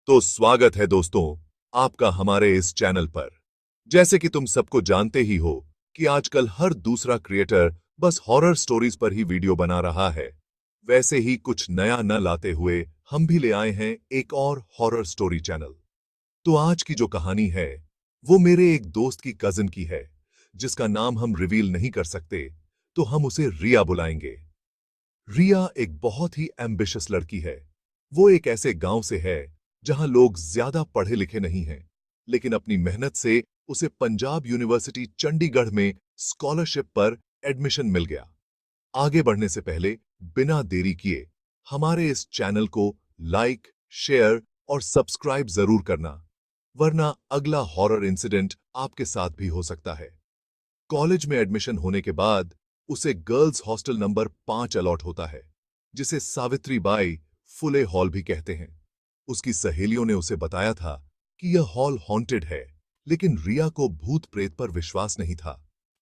तो स्वागत है दोस्तों आपका हमारे इस चैनल पर। जैसे कि तुम सबको जानते ही हो कि आजकल हर दूसरा क्रिएटर बस हॉरर स्टोरीज पर ही वीडियो बना रहा है, वैसे ही कुछ नया न लाते हुए हम भी ले आए हैं एक और हॉरर स्टोरी चैनल। तो आज की जो कहानी है वो मेरे एक दोस्त की कजिन की है, जिसका नाम हम रिवील नहीं कर सकते, तो हम उसे रिया बुलाएंगे। रिया एक बहुत ही एम्बिशियस लड़की है। वो एक ऐसे गांव से है जहां लोग ज्यादा पढ़े लिखे नहीं हैं, लेकिन अपनी मेहनत से उसे पंजाब यूनिवर्सिटी चंडीगढ़ में स्कॉलरशिप पर एडमिशन मिल गया। आगे बढ़ने से पहले बिना देरी किए हमारे इस चैनल को लाइक, शेयर और सब्सक्राइब जरूर करना, वरना अगला हॉरर इंसिडेंट आपके साथ भी हो सकता है। कॉलेज में एडमिशन होने के बाद उसे गर्ल्स हॉस्टल नंबर 5 अलॉट होता है, जिसे सावित्री बाई फुले हॉल भी कहते हैं। उसकी सहेलियों ने उसे बताया था कि यह हॉल हॉन्टेड है, लेकिन रिया को भूत प्रेत पर विश्वास नहीं था,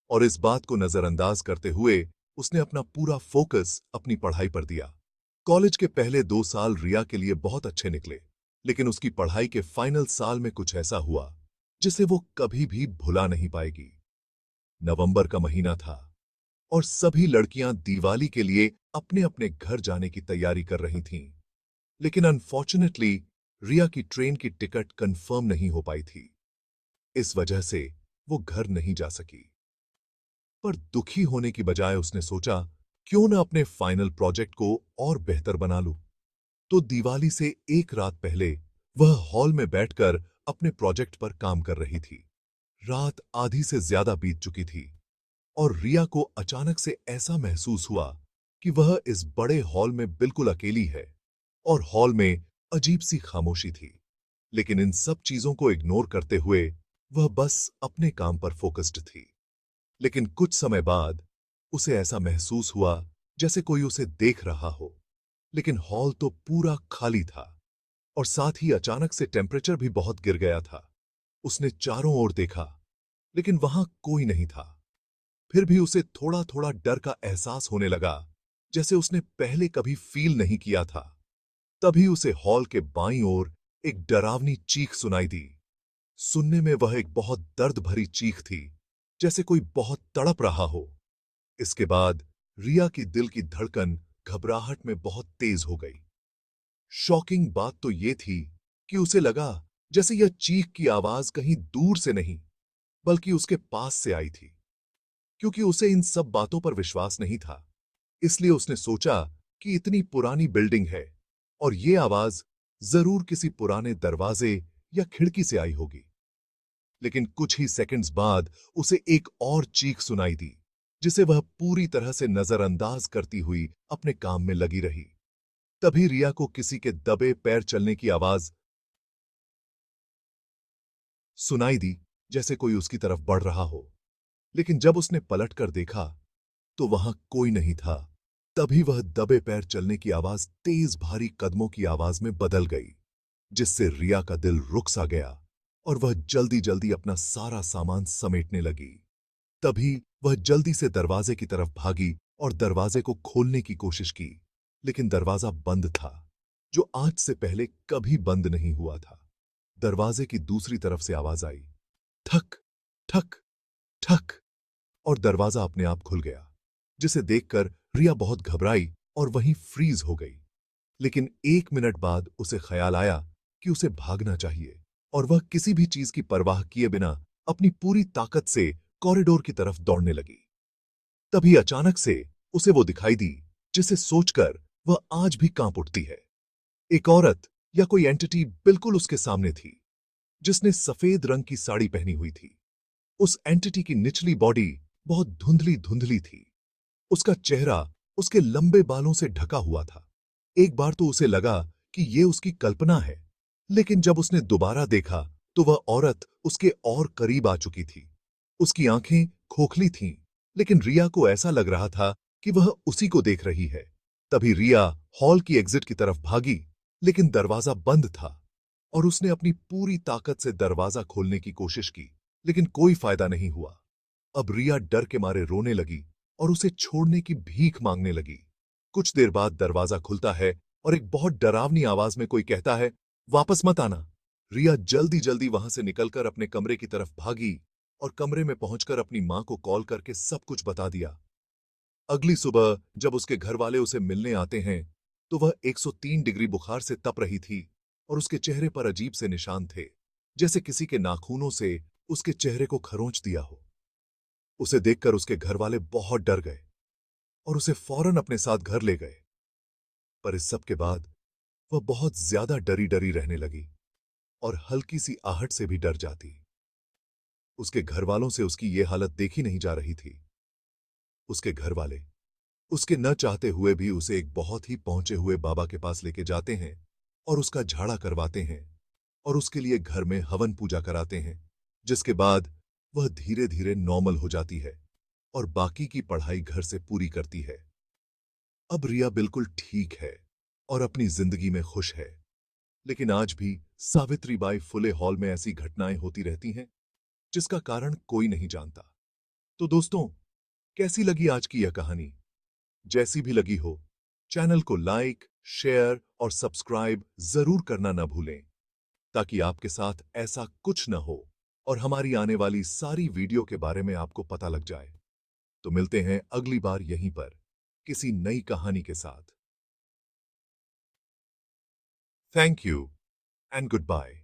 और इस बात को नजरअंदाज करते हुए उसने अपना पूरा फोकस अपनी पढ़ाई पर दिया। कॉलेज के पहले 2 साल रिया के लिए बहुत अच्छे निकले, लेकिन उसकी पढ़ाई के फाइनल साल में कुछ ऐसा हुआ जिसे वो कभी भी भुला नहीं पाएगी। नवंबर का महीना था और सभी लड़कियां दिवाली के लिए अपने अपने घर जाने की तैयारी कर रही थीं। लेकिन अनफॉर्चुनेटली रिया की ट्रेन की टिकट कंफर्म नहीं हो पाई थी। इस वजह से वो घर नहीं जा सकी। पर दुखी होने की बजाय उसने सोचा, क्यों न अपने फाइनल प्रोजेक्ट को और बेहतर बना लूं। तो दिवाली से एक रात पहले वह हॉल में बैठकर अपने प्रोजेक्ट पर काम कर रही थी। रात आधी से ज्यादा बीत चुकी थी और रिया को अचानक से ऐसा महसूस हुआ कि वह इस बड़े हॉल में बिल्कुल अकेली है, और हॉल में अजीब सी खामोशी थी। लेकिन इन सब चीजों को इग्नोर करते हुए वह बस अपने काम पर फोकस्ड थी। लेकिन कुछ समय बाद उसे ऐसा महसूस हुआ जैसे कोई उसे देख रहा हो, लेकिन हॉल तो पूरा खाली था, और साथ ही अचानक से टेम्परेचर भी बहुत गिर गया था। उसने चारों ओर देखा, लेकिन वहां कोई नहीं था। फिर भी उसे थोड़ा थोड़ा डर का एहसास होने लगा, जैसे उसने पहले कभी फील नहीं किया था। तभी उसे हॉल के बाईं ओर एक डरावनी चीख सुनाई दी। सुनने में वह एक बहुत दर्द भरी चीख थी, जैसे कोई बहुत तड़प रहा हो। इसके बाद रिया की दिल की धड़कन घबराहट में बहुत तेज हो गई। शॉकिंग बात तो यह थी कि उसे लगा जैसे यह चीख की आवाज कहीं दूर से नहीं, बल्कि उसके पास से आई थी। क्योंकि उसे इन सब बातों पर विश्वास नहीं था, इसलिए उसने सोचा कि इतनी पुरानी बिल्डिंग है और ये आवाज जरूर किसी पुराने दरवाजे या खिड़की से आई होगी। लेकिन कुछ ही सेकंड्स बाद उसे एक और चीख सुनाई दी, जिसे वह पूरी तरह से नजरअंदाज करती हुई अपने काम में लगी रही। तभी रिया को किसी के दबे पैर चलने की आवाज सुनाई दी, जैसे कोई उसकी तरफ बढ़ रहा हो। लेकिन जब उसने पलटकर देखा तो वहां कोई नहीं था। तभी वह दबे पैर चलने की आवाज तेज भारी कदमों की आवाज में बदल गई, जिससे रिया का दिल रुक सा गया और वह जल्दी जल्दी अपना सारा सामान समेटने लगी। तभी वह जल्दी से दरवाजे की तरफ भागी और दरवाजे को खोलने की कोशिश की, लेकिन दरवाजा बंद था, जो आज से पहले कभी बंद नहीं हुआ था। दरवाजे की दूसरी तरफ से आवाज आई, ठक ठक ठक, और दरवाजा अपने आप खुल गया, जिसे देखकर रिया बहुत घबराई और वहीं फ्रीज हो गई। लेकिन 1 मिनट बाद उसे ख्याल आया कि उसे भागना चाहिए, और वह किसी भी चीज की परवाह किए बिना अपनी पूरी ताकत से कॉरिडोर की तरफ दौड़ने लगी। तभी अचानक से उसे वो दिखाई दी जिसे सोचकर वह आज भी कांप उठती है। एक औरत या कोई एंटिटी बिल्कुल उसके सामने थी, जिसने सफेद रंग की साड़ी पहनी हुई थी। उस एंटिटी की निचली बॉडी बहुत धुंधली धुंधली थी। उसका चेहरा उसके लंबे बालों से ढका हुआ था। एक बार तो उसे लगा कि ये उसकी कल्पना है, लेकिन जब उसने दोबारा देखा तो वह औरत उसके और करीब आ चुकी थी। उसकी आंखें खोखली थीं, लेकिन रिया को ऐसा लग रहा था कि वह उसी को देख रही है। तभी रिया हॉल की एग्जिट की तरफ भागी, लेकिन दरवाजा बंद था, और उसने अपनी पूरी ताकत से दरवाजा खोलने की कोशिश की, लेकिन कोई फायदा नहीं हुआ। अब रिया डर के मारे रोने लगी और उसे छोड़ने की भीख मांगने लगी। कुछ देर बाद दरवाजा खुलता है और एक बहुत डरावनी आवाज में कोई कहता है, वापस मत आना। रिया जल्दी जल्दी वहां से निकलकर अपने कमरे की तरफ भागी और कमरे में पहुंचकर अपनी मां को कॉल करके सब कुछ बता दिया। अगली सुबह जब उसके घर वाले उसे मिलने आते हैं तो वह 103 डिग्री बुखार से तप रही थी और उसके चेहरे पर अजीब से निशान थे, जैसे किसी के नाखूनों से उसके चेहरे को खरोंच दिया हो। उसे देखकर उसके घर वाले बहुत डर गए और उसे फौरन अपने साथ घर ले गए। पर इस सब के बाद वह बहुत ज्यादा डरी डरी रहने लगी और हल्की सी आहट से भी डर जाती। उसके घर वालों से उसकी ये हालत देखी नहीं जा रही थी। उसके घर वाले उसके न चाहते हुए भी उसे एक बहुत ही पहुंचे हुए बाबा के पास लेके जाते हैं और उसका झाड़ा करवाते हैं और उसके लिए घर में हवन पूजा कराते हैं, जिसके बाद वह धीरे धीरे नॉर्मल हो जाती है और बाकी की पढ़ाई घर से पूरी करती है। अब रिया बिल्कुल ठीक है और अपनी जिंदगी में खुश है। लेकिन आज भी सावित्रीबाई फुले हॉल में ऐसी घटनाएं होती रहती हैं जिसका कारण कोई नहीं जानता। तो दोस्तों, कैसी लगी आज की यह कहानी? जैसी भी लगी हो, चैनल को लाइक, शेयर और सब्सक्राइब जरूर करना न भूलें, ताकि आपके साथ ऐसा कुछ न हो और हमारी आने वाली सारी वीडियो के बारे में आपको पता लग जाए। तो मिलते हैं अगली बार यहीं पर किसी नई कहानी के साथ। Thank you and good bye.